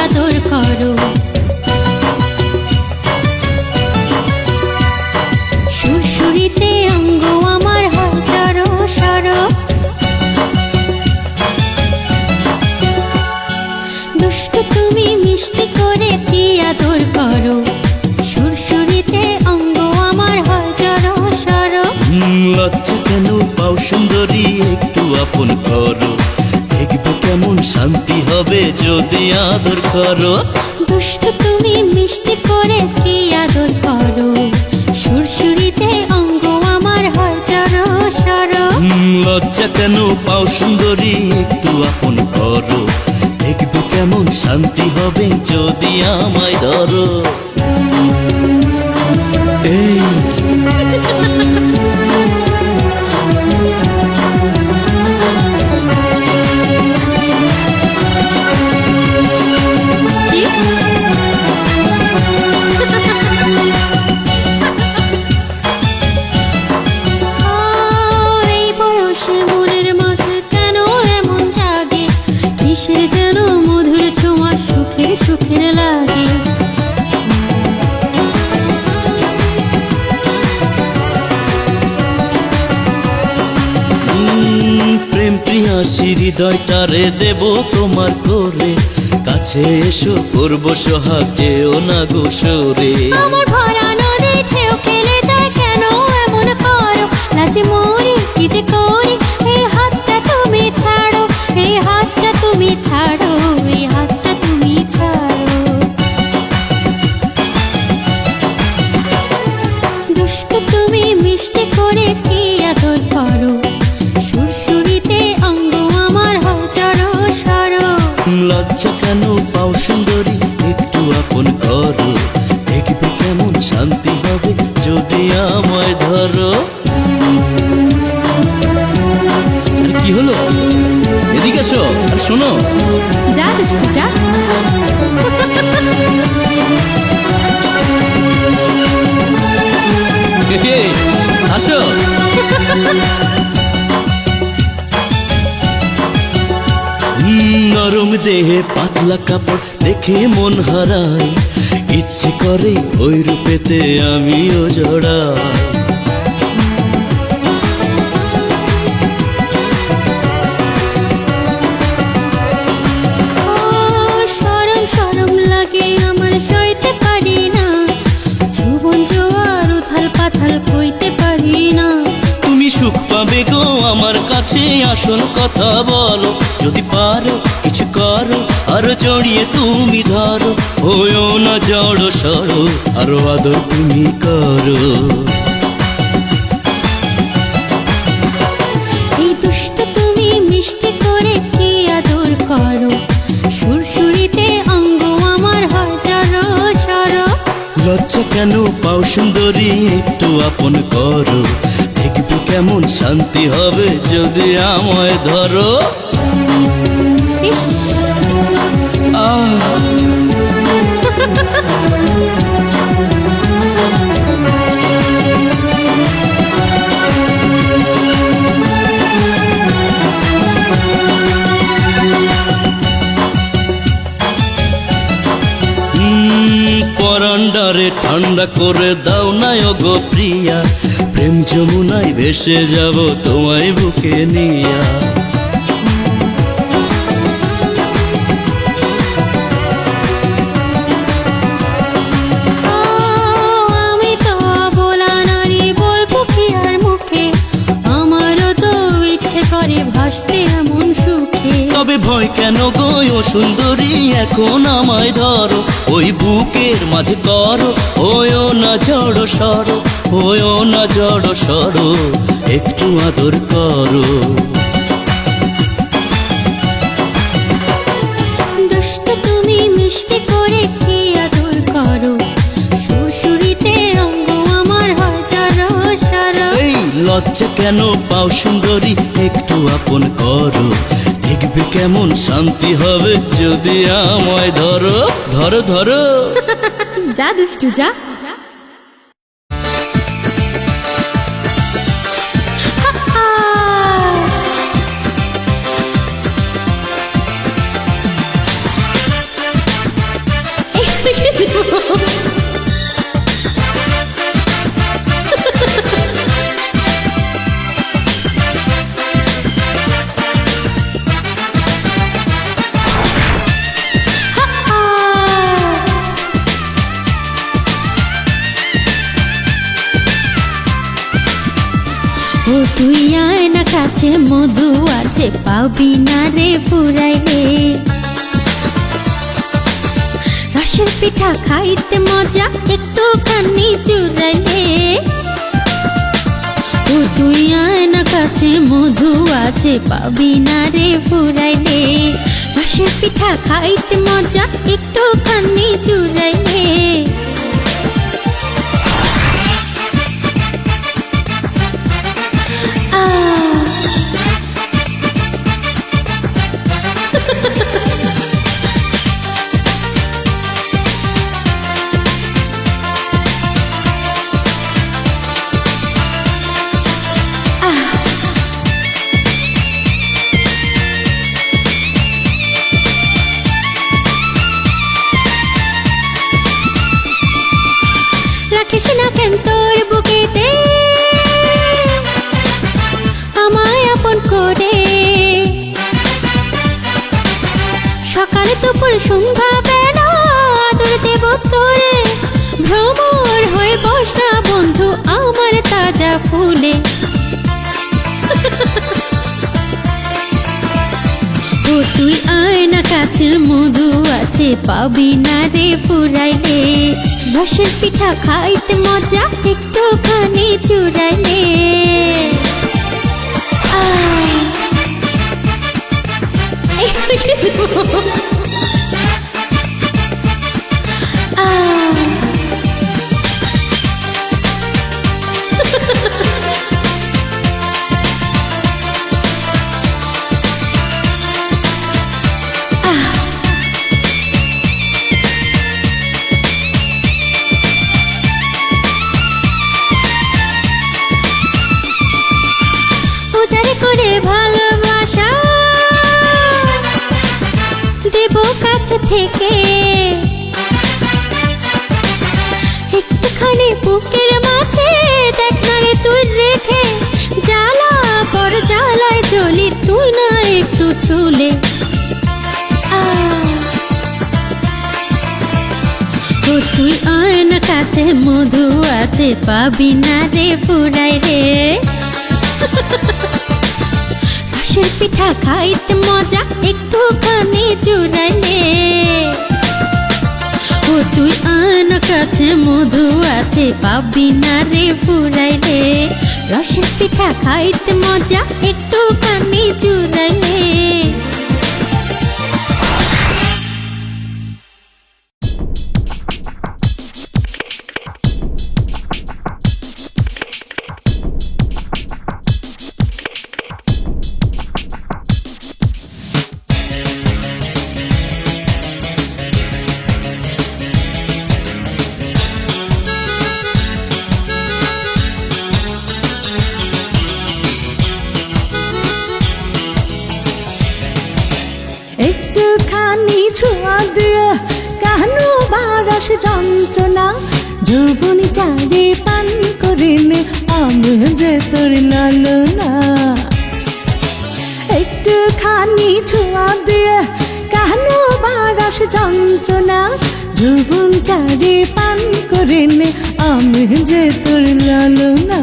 আদর করো। সুরসুরিতে অঙ্গ আমার হয় জড়ো সরো। দুষ্টু তুমি মিষ্টি করে কি আদর করো। সুরসুরিতে অঙ্গ আমার হয় জড়ো সরো। লজ্জা কেন পাও সুন্দরী, একটু আপন করো, দেখবে কেমন শান্তি হবে যদি আদর করো। দুষ্টু তুমি মিষ্টি করে কি আদর করো। সুরসুরিতে অঙ্গ আমার হয় জড়ো সরো। লজ্জা কেন পাও সুন্দরী, একটু আপন করো, দেখবে কেমন শান্তি হবে যদি আমায় ধরো। এই কিসের যেন মধুর ছোঁয়া সুখের সুখের লাগে। প্রেম প্রিয়াসী হৃদয়টারে দেব তোমার করে, কাছে এসো করবো সোহাগ, যেও না গো সরে। আমার ভরা নদী ঢেউ খেলে যায় কেন এমন করো। লাজে মরি কি যে করি, এই হাতটা তুমি ছাড়ো, এই হাতটা তুমি ছাড়ো, এই হাতটা তুমি ছাড়ো। দুষ্টু তুমি মিষ্টি করে কি আদর করো। সুরসুরিতে অঙ্গ আমার হয় জড়ো সরো। লজ্জা কেন পাও সুন্দরী, একটু আপন করো, দেখবে কেমন শান্তি হবে যদি আমায় ধরো। আরে কি হলো, এদিকে এসো আর শোনো। যা দুষ্টু যা। আসো। নরম দেহে পাতলা কাপড় দেখে মন হারায়, ইচ্ছে করে ওই রূপেতে আমিও জড়াই। সরম সরম লাগে আমার সইতে পারি না। জীবন জোয়ার উথাল পাথাল কইতে পারি না। তুমি সুখ পাবে গো আমার কাছে, আসল কথা বলো, যদি পারো কিছু করো, আরো জড়িয়ে তুমি ধরো, হইও না জড়ো সরো, আরো আদর তুমি করো। এই দুষ্ট তুমি মিষ্টি করে কি আদর করো। সুরসুরিতে অঙ্গ আমার হয় জড়ো সরো। লজ্জা কেন পাও সুন্দরী, একটু আপন করো, দেখবে কেমন শান্তি হবে যদি আমায় ধরো। ইস আহ পরান্ডারে ঠান্ডা করে দাও না গো প্রিয়া, প্রেম যমুনায় ভেসে যাব তোমায় বুকে নিয়া। আমি তো বলা নারী, বলবো কি আর মুখে, আমারও তো ইচ্ছে করে ভাসতে এমন সুখে। তবে ভয় কেন গো ও সুন্দরী, এখন আমায় ধরো, ওই বুকের মাঝে করো, হইও না জড়ো সরো, হইও না জড়ো সরো, একটু আদর করো। দুষ্ট তুমি মিষ্টি করে কি আদর করো। সুরসুরিতে অঙ্গ আমার হয় জড়ো সরো। এই লজ্জা কেন পাও সুন্দরী, একটু আপন করো, দেখবে কেমন শান্তি হবে যদি আমায় ধরো। ধরো ধরো। যা দুষ্টু যা। ও তুই আয় না কাছে, মধু আছে পাবি না রে ফুরাইলে। রসের পিঠা খাইতে মজা একটুখানি চুরাইলে। ও তুই আয় না কাছে, মধু আছে পাবি না রে ফুরাইলে। রসের পিঠা খাইতে মজা একটুখানি চুরাইলে। রাখিস না কেন তোর বুকেতে আমায় আপন করে। সকালে দুপুর সন্ধ্যা বেলা আদর দেব তোরে। ভ্রমর হয়ে বস না বন্ধু আমার তাজা ফুলে। ও তুই আয় না কাছে, মধু আছে পাবি না রে ফুরাইলে। রসের পিঠা খাইতে মজা একটুখানি চুরাইলে। করে ভালোবাসা দেব কাছে থেকে। একটুখানি বুকের মাঝে দেখ না রে তুই রেখে। জ্বালা পর জ্বালায় জ্বলি তুই না একটু ছুলে। ও তুই আয় না কাছে, মধু আছে পাবি না রে ফুরাইলে। রসের পিঠা খাইতে মজা একটুখানি চুরাইলে। ও তুই আয় না কাছে, মধু আছে পাবি না রে ফুরাইলে। রসের পিঠা খাইতে মজা একটুখানি চুরাইলে। একটুখানি ছোঁয়া দিয়ে কেন বারস যন্ত্রণা। যৌবনী চাঁদে পান করে নে আমি যে তোর লালনা। একটুখানি ছোঁয়া দিয়ে কেন বারস যন্ত্রণা। যৌবন চাঁদে পান করে নে আমি যে তোর লালনা।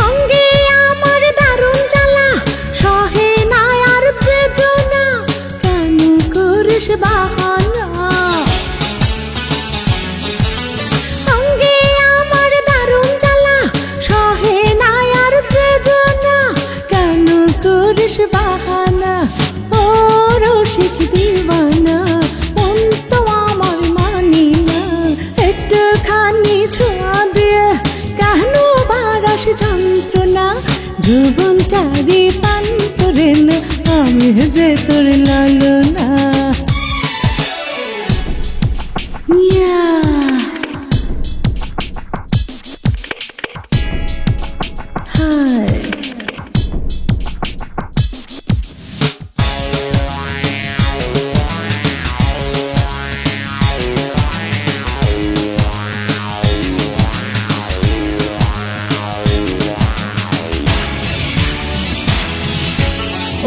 অঙ্গে আমার দারুণ জ্বালা বারস যন্ত্রণা যৌবনটারি পান করে নে আমি যে তোর লালনা হায়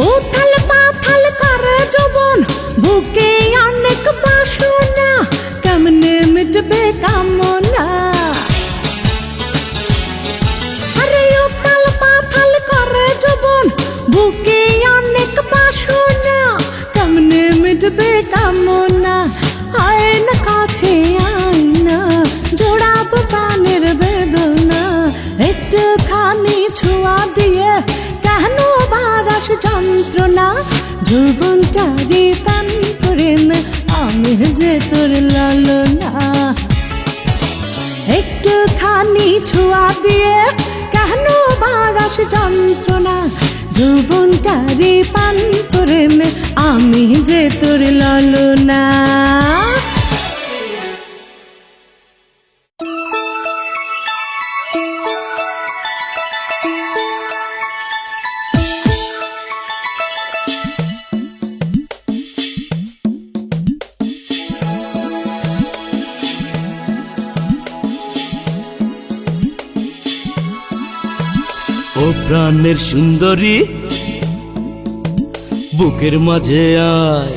উথাল পাথাল করে যৌবন বুকে অনেক বাসনা কেমনে মিটবে কামনা আরে উথাল পাথাল করে যৌবন বুকে অনেক বাসনা কেমনে মিটবে কামনা আয়না কাছে আয়না জোড়াবো প্রাণের বেদনা একটুখানি ছোঁয়া দিয়ে কেন বারস যন্ত্রণা যৌবনটারি পান করে নে আমি যে তোর লালনা একটুখানি ছোঁয়া দিয়ে কেন বারস যন্ত্রণা যৌবনটারি পান করে নে আমি যে তোর লালনা ও প্রাণের সুন্দরী বুকের মাঝে আয়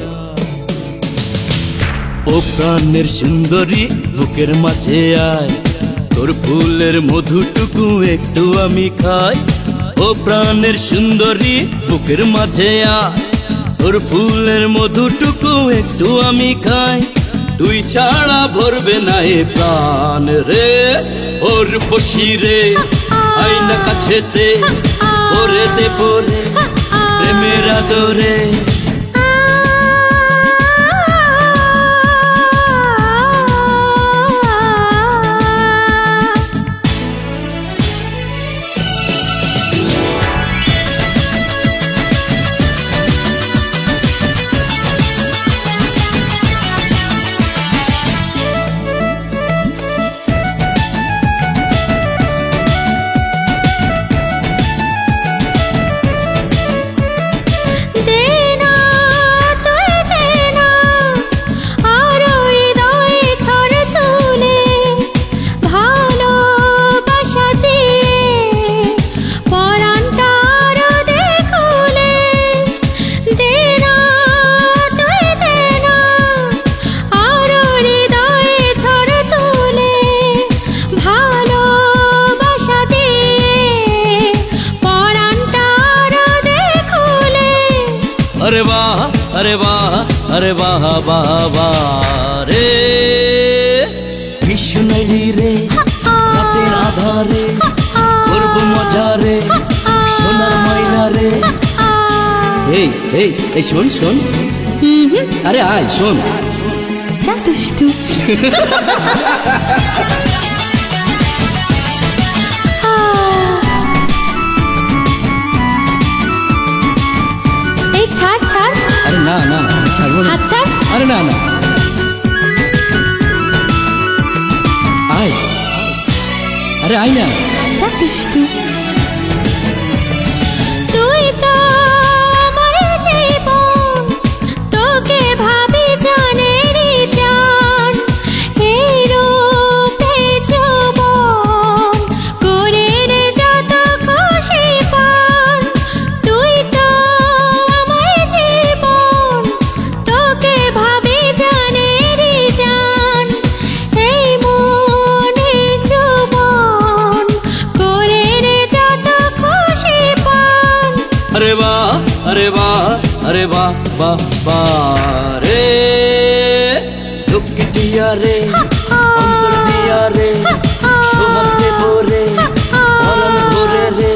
ও প্রাণের সুন্দরী বুকের মাঝে আয় তোর ফুলের মধুটুকু একটু আমি খাই ও প্রাণের সুন্দরী বুকের মাঝে আয় তোর ফুলের মধুটুকু একটু আমি খাই তুই ছাড়া ভরবে না এ প্রাণ রে ওর বসি রে আইনা কাছেতে ওরে দেব রে প্রেমের আদরে अरे वाह अरे वाह अरे वाह वाह वाह रे विष्णुली रे रातेर आधारे করব মজা রে সোনার ময়না রে এই এই এই শোন শোন আরে আয় শোন যা দুষ্টু ছাড় ছাড় আরে না না ছাড়বো না হাত ছাড় আরে না না আয় আরে আয় না যা দুষ্টু তুই তো আমার জীবন তোকে ভাবি জানেরই জান এই রূপে যৌবন করে রে যত খুশি পান তুই তো আমার জীবন তোকে ভাবি জানেরই জান এই মনে যৌবন করে রে যত খুশি পান अरे वाह अरे वाह अरे वाह वाह वाह रे दुख दिया रे अंतर दिया रे सोहर पे भोरे पलन भोरे रे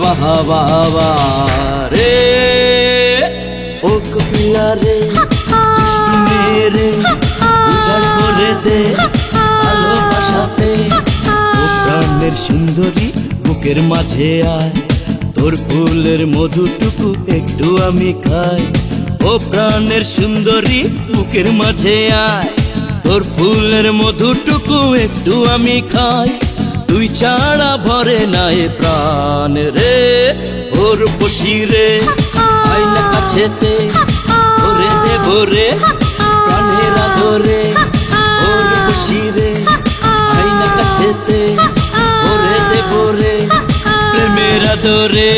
বাহা বাবা রে। ও কোকিলা রে দুষ্টু মেয়ে রে, উজাড় করে দে ভালোবাসাতে। ও প্রাণের সুন্দরী বুকের মাঝে আয়, তোর ফুলের মধুটুকু একটু আমি খাই। ও প্রাণের সুন্দরী বুকের মাঝে আয়, তোর ফুলের মধুটুকু একটু আমি খাই। তুই ছাড়া ভরে নাই প্রাণ রে, ওর বসি রে আয়না কাছেতে। ওরে দেব রে প্রাণের আদরে, ওর বসি রে আয়না কাছেতে। ওরে দেব রে প্রেমের আদরে।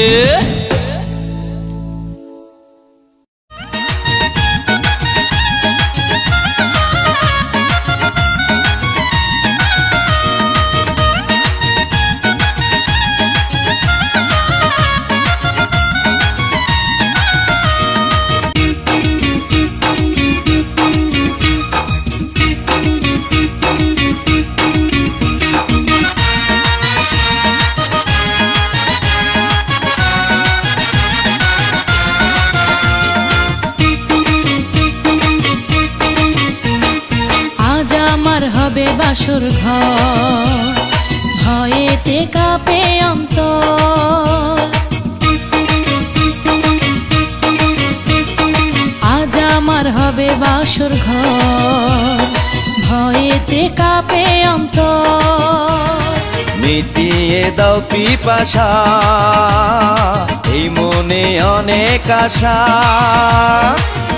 বাসর ঘর ভয়েতে কাঁপে অন্তর। আজ আমার হবে বাসর ঘর ভয়েতে কাঁপে অন্তর। মিটিয়ে দাও পিপাসা, এই মনে অনেক আশা।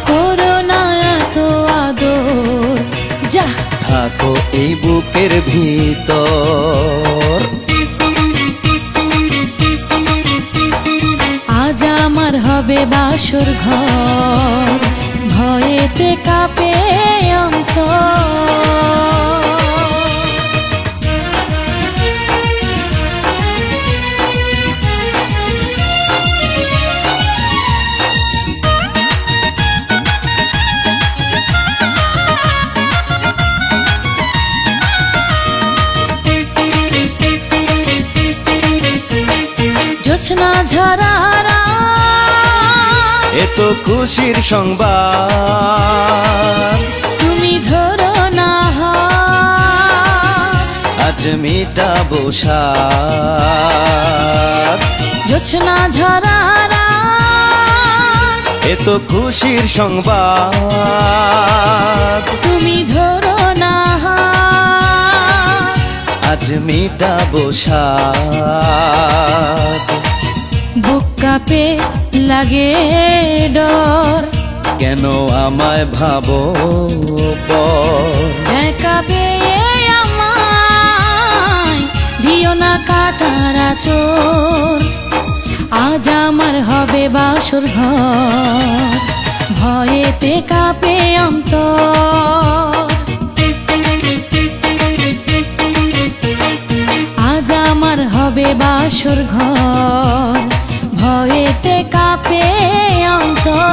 করোনা এত আদর, যা থাকো এই বুকের ভিতর। আজ আমার হবে বাসর ঘর ভয়েতে কাঁপে অন্তর। জোছনা ঝরা এ তো খুশির সংবাদ, তুমি ধরো না হাত। আজ মিটাবো সাথ। জোছনা ঝরা এ তো খুশির সংবাদ, তুমি ধরো না হাত। আজ মিটাবো সাথ। বুক কাঁপে লাগে ডর, কেন আমায় ভাবো পর। একা পেয়ে আমায় দিও না কাটারা চোর। আজ আমার হবে বাসর ঘর ভয়েতে কাঁপে অন্তর। আজ আমার হবে বাসর ঘর ভয়েতে কাঁপে অন্তর।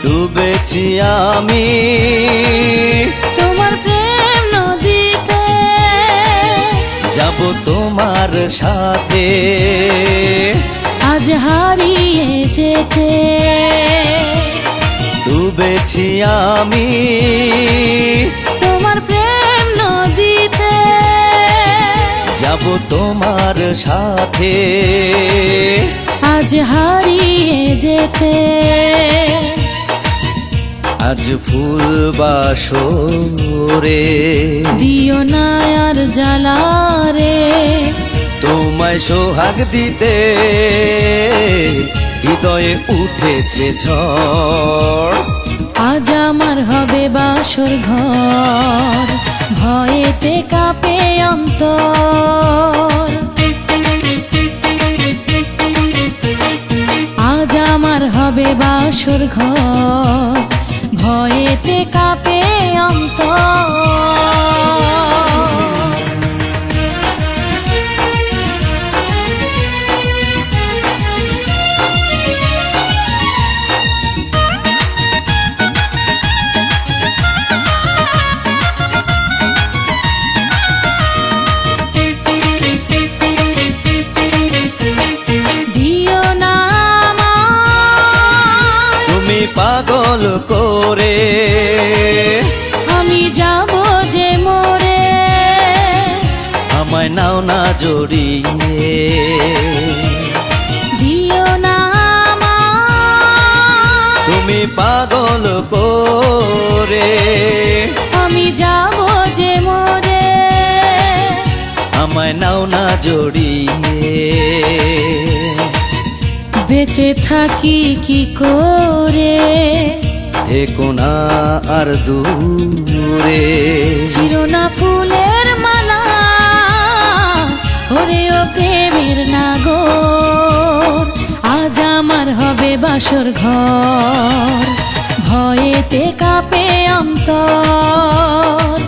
ডুবেছি আমি তোমার প্রেম নদীতে, যাব তোমার সাথে। আজ হারিয়ে যেতে ডুবেছি আমি তোমার প্রেম নদীতে, যাব তোমার সাথে। আজ হারিয়ে যেতে। আজ ফুল বাসরে দিও না আর জ্বালা রে, তোমায় সোহাগ দিতে হৃদয়ে উঠেছে ঝড়। আজ আমার হবে বাসর ঘর ভয়েতে কাঁপে অন্তর। আজ আমার হবে বাসর ঘর ভয়েতে কাঁপে অন্তর। জড়িয়ে। দিও না আমায় তুমি পাগল করে, আমি যাব যে মরে, আমায় নাও না জড়িয়ে। বেঁচে থাকি কি করে, থেকো না আর দূরে। ছিল না ফুলের মালা ওরে ও প্রেমের নাগর, আজ আমার হবে বাসর ঘর, ভয়েতে কাঁপে অন্তর।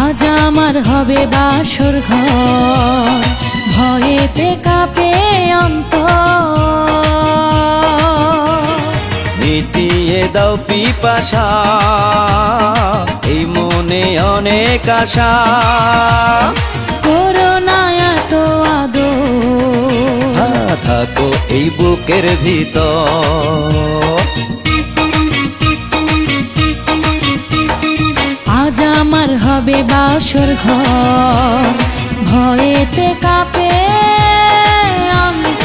আজ আমার হবে বাসর ঘর, ভয়েতে কাঁপে অন্তর। মিটিয়ে দাও পিপাসা, এই মনে অনেক আশা। করোনা এত আদর, থাকো এই বুকের ভিতর। আজ আমার হবে বাসর ঘর, ভয়েতে কাঁপে অন্তর।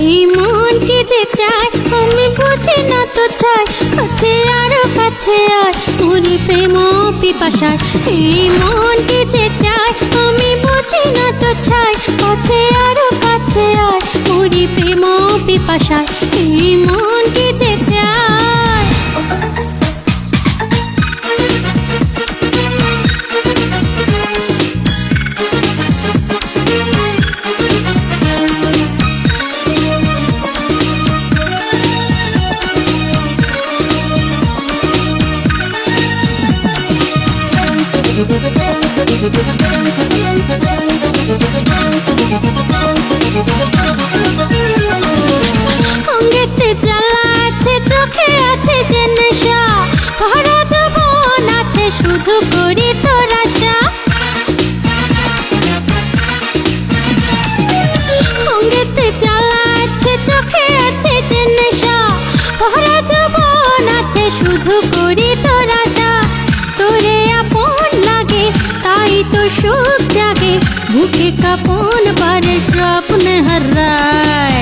এই মনকে যে চাই আমি বুঝি না তো চাই, কাছে আরো কাছে আয় মরি প্রেম পিপাসায়। এই মনকে যে চাই আমি বুঝি না তো চাই, কাছে আরো কাছে আয় মরি প্রেম পিপাসায়। এই মনকে যে চাই অঙ্গেতে জ্বালা আছে, চোখে আছে যে নেশা, ভরা যৌবন আছে শুধু করি তোর আশা। অঙ্গেতে জ্বালা আছে, চোখে আছে যে নেশা, ভরা যৌবন আছে শুধু করি তোর আশা। তোরে আপন লাগে তাই তো সুখ জাগে, বুকে কাপন বারে স্বপ্ন হারায়।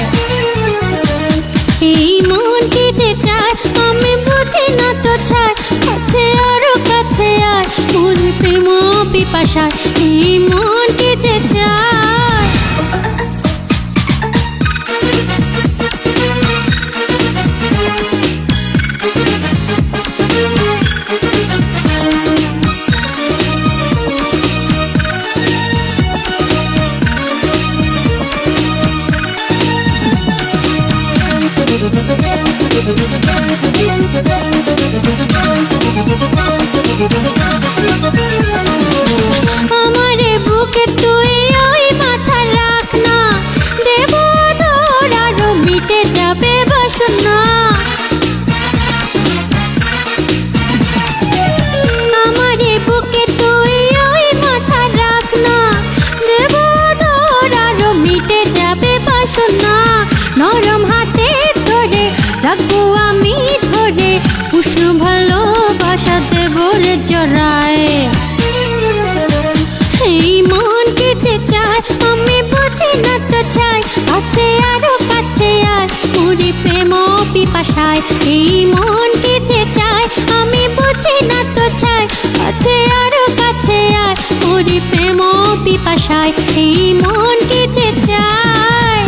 এই মনকে যে চাই আমি বুঝি না তো চাই, কাছে আরো কাছে আয় মরি প্রেম পিপাসায়। এই মনকে যে চাই আমারে বুকে তুই ওই মাথা রাখ না, দেব আদর আরো মিটে যাবে বাসনা। আমারে বুকে তুই ওই মাথা রাখ না, দেব আদর আরো মিটে যাবে বাসনা। নরম হাতে ধরে রাখবো আমি ধরে, উষ্ণ ভালোবাসা দেবর জড়ায়। এই মনকে যে চাই আমি বুঝি না তো চাই, কাছে আরো কাছে আয় মরি প্রেম পিপাসায়। এই মনকে যে চাই আমি বুঝি না তো চাই, কাছে আরো কাছে আয় মরি প্রেম পিপাসায়। এই মনকে যে চাই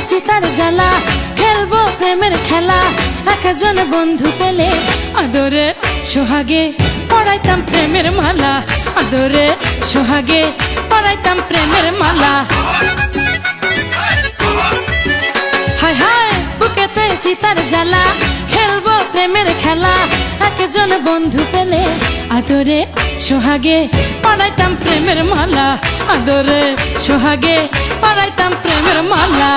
চিতার জ্বালা খেলবো প্রেমের খেলা একজন বন্ধু পেলে আদরে সোহাগে পড়াইতাম প্রেমের মালা আদরে সোহাগে পড়াইতাম প্রেমের মালা হায় হায় বুকেতে চিতার জ্বালা খেলবো প্রেমের খেলা একজন বন্ধু পেলে আদরে সোহাগে পড়াইতাম প্রেমের মালা আদরে সোহাগে পড়াইতাম প্রেমের মালা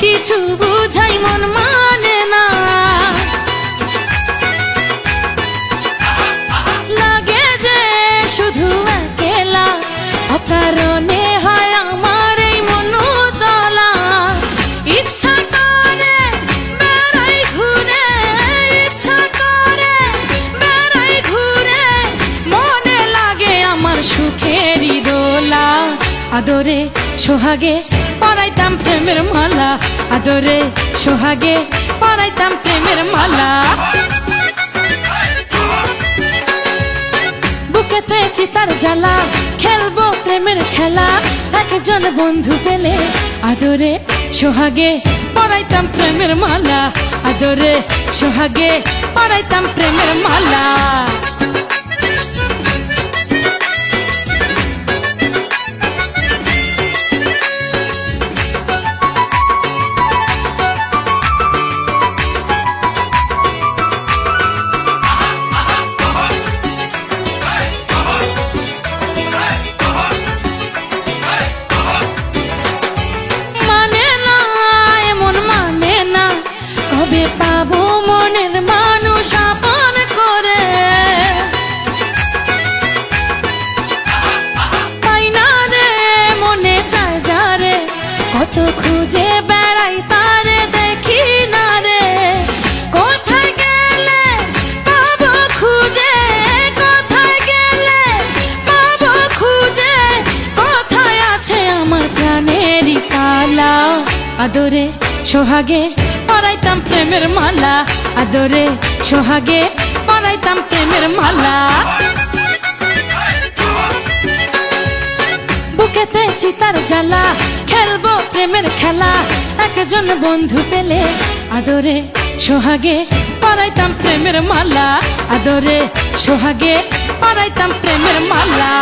কিছু বুঝাই মন মানে না লাগে যে শুধু একলা অকারণে হয় আমার এই মনোদলা ইচ্ছা করে বেড়াই ঘুরে ইচ্ছা করে বেড়াই ঘুরে মনে লাগে আমার সুখেরই দোলা আদরে সোহাগে পড়াইতাম প্রেমের মালা আদরে সোহাগে পড়াইতাম প্রেমের মালা বুকেতে চিতার জ্বালা খেলবো প্রেমের খেলা একজন বন্ধু পেলে আদরে সোহাগে পড়াইতাম প্রেমের মালা আদরে সোহাগে পড়াইতাম প্রেমের মালা পাবো মনের মানুষ আপন করে পাই না রে মনে চায় যারে কত খুঁজে বেড়াই তারে দেখি না রে কোথায় গেলে পাবো খুঁজে কোথায় গেলে পাবো খুঁজে কোথায় আছে আমার প্রাণেরই কালা আদরে সোহাগে পড়াইতাম প্রেমের মালা আদরে সোহাগে পড়াইতাম প্রেমের মালা বুকেতে চিতার জ্বালা খেলবো প্রেমের খেলা একজন বন্ধু পেলে আদরে সোহাগে পড়াইতাম প্রেমের মালা আদরে সোহাগে পড়াইতাম প্রেমের মালা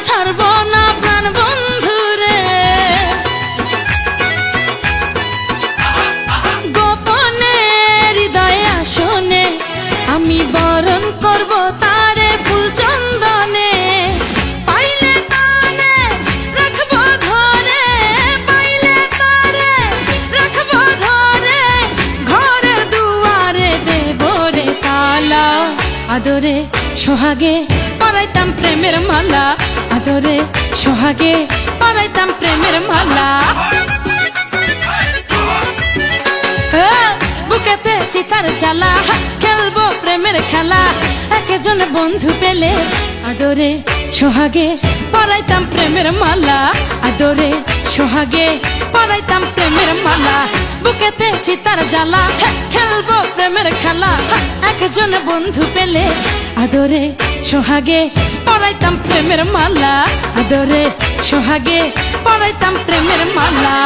ছাড়বো না প্রাণ বন্ধু রে গোপনে হৃদয়ে আসনে আমি বরণ করব তারে ফুল চন্দনে পাইলে তারে রাখবো ধরে পাইলে তারে রাখবো ধরে ঘরের দুয়ারে দেব রে তালা আদরে সোহাগে পড়াইতাম প্রেমের মালা আদরে সোহাগে পড়াইতাম প্রেমের মালা বুকেতে চিতার জ্বালা খেলবো প্রেমের খেলা একজন বন্ধু পেলে আদরে সোহাগে পড়াইতাম প্রেমের মালা আদরে সোহাগে পড়াইতাম প্রেমের মালা বুকেতে চিতার জ্বালা খেলবো প্রেমের খেলা একজন বন্ধু পেলে আদরে সোহাগে পড়াইতাম প্রেমের মালা আদরে সোহাগে পড়াইতাম প্রেমের মালা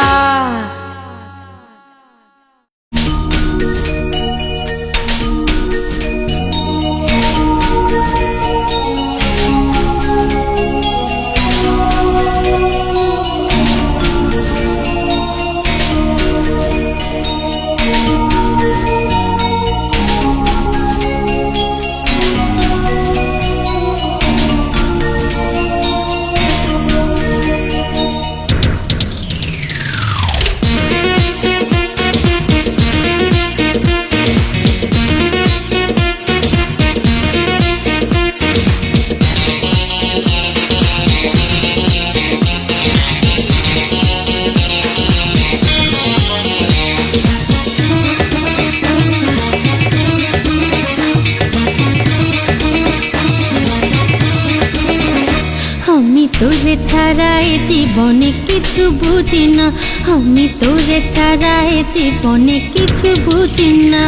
তোরে ছাড়া এ জীবনে কিছু বুঝি না, আমি তোরে ছাড়া এ জীবনে কিছু বুঝি না।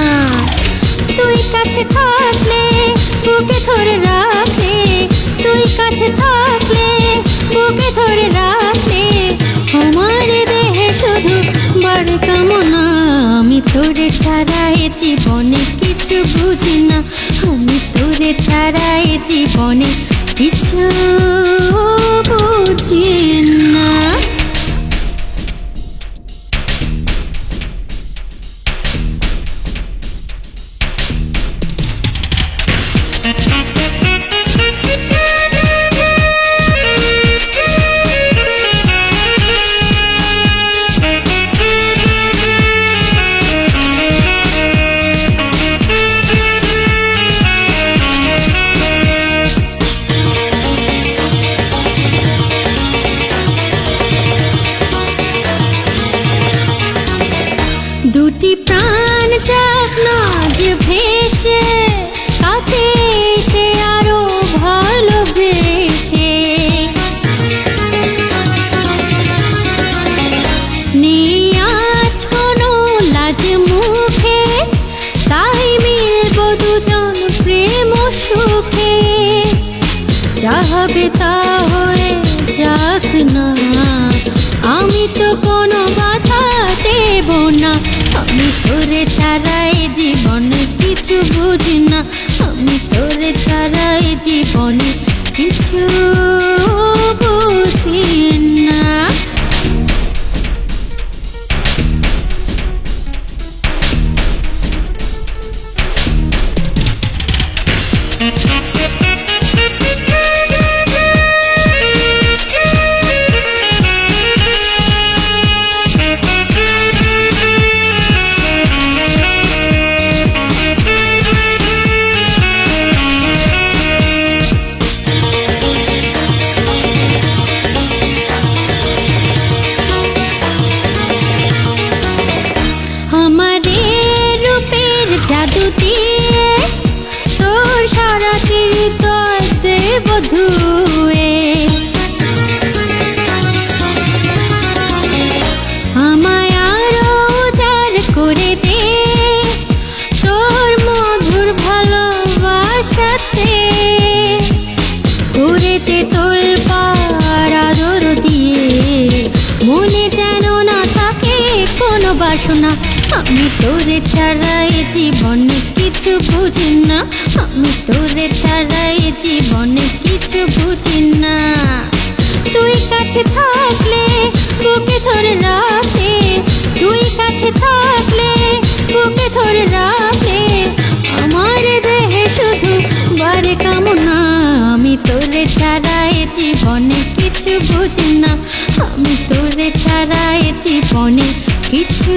তুই কাছে থাকলে বুকে ধরে রাখলে, তুই কাছে থাকলে বুকে ধরে রাখলে আমার দেহে শুধু বাড়ে কামনা। আমি তোরে ছাড়া এ জীবনে কিছু বুঝি না, আমি তোরে ছাড়া এ জীবনে কিছু বুঝি না। দুটি প্রাণ যাক না যে ভেসে, কাছে এসে আরো ভালোবেসে। নেই আজ কোনো লাজ মুখে, তাই মিলব দুজন প্রেম সুখে। যা হবে তা হয়ে যাক না, আমি তো কোনো বাধা দেব না। আমি তোরে ছাড়া এ জীবনে কিছু বুঝি না, আমি তোরে ছাড়া এ জীবনে কিছু বুঝি না। জাদু দিয়ে তোর সারাটি তোর দেব ধুয়ে, আমায় আরো উজাড় করে দে তোর মধুর ভালোবাসাতে। করেতে তোল পার আদর দিয়ে মনে যেন না থাকে কোনো বাসনা। আমি তোরে ছাড়া এ জীবনে কিছু বুঝি না, আমি তোরে ছাড়া এ জীবনে কিছু বুঝি না। তুই কাছে থাকলে বুকে ধরে রাখলে, তুই কাছে থাকলে বুকে ধরে রাখলে আমার দেহে শুধু বাড়ে কামনা। আমি তোরে ছাড়া এ জীবনে কিছু বুঝি না, আমি তোরে ছাড়া এ জীবনে কিছু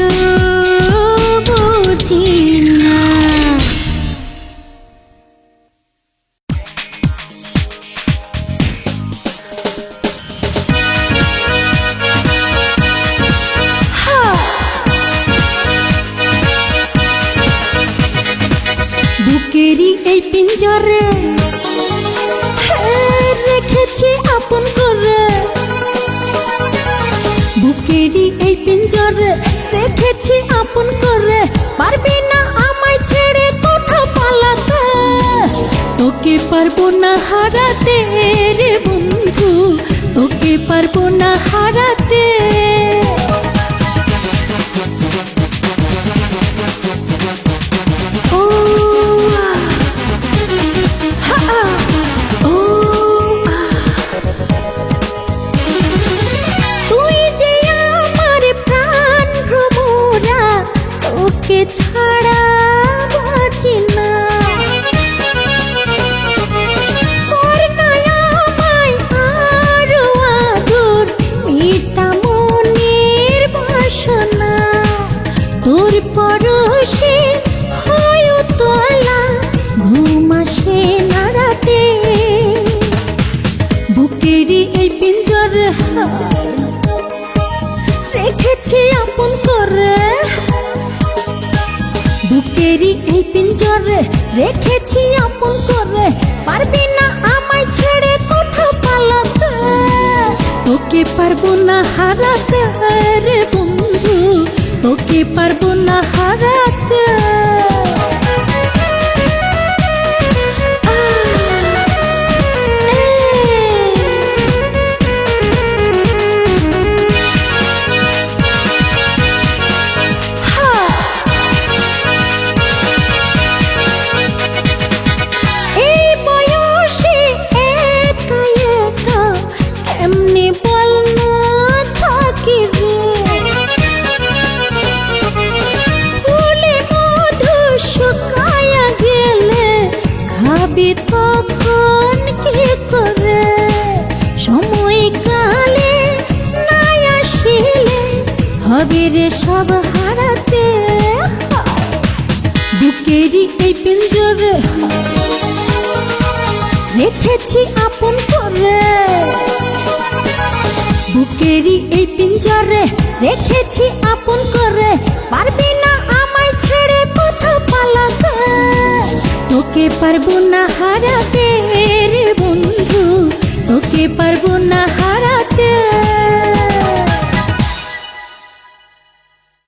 বুঝি না। বুকেরই এই পিঞ্জরে রেখেছি আপন করে, বুকেরই এই পিঞ্জরে রেখেছি আপন করে। পারবি না আমায় ছেড়ে কোথাও পালাতে, তোকে পারবো না হারাতে রে বন্ধু, তোকে পারবো না হারাতে। ছাড়া বাঁচি না, মিটা মনের বাসনা তোর পরশে হয় তোলা, ঘুম আসে না রাতে। বুকেরই এই পিঞ্জর রেখেছি আপন করে, বুকেরই এই পিঞ্জরে রেখেছি আপন করে। পারবি না আমায় ছেড়ে কোথাও পালাতে। বুকেরই এই পিঞ্জরে রেখেছি আপন করে, বুকেরই এই পিঞ্জরে রেখেছি আপন করে, পারবি না আমায় ছেড়ে কোথাও পালাতে। তোকে পারবো না হারাতে রে বন্ধু, তোকে পারবো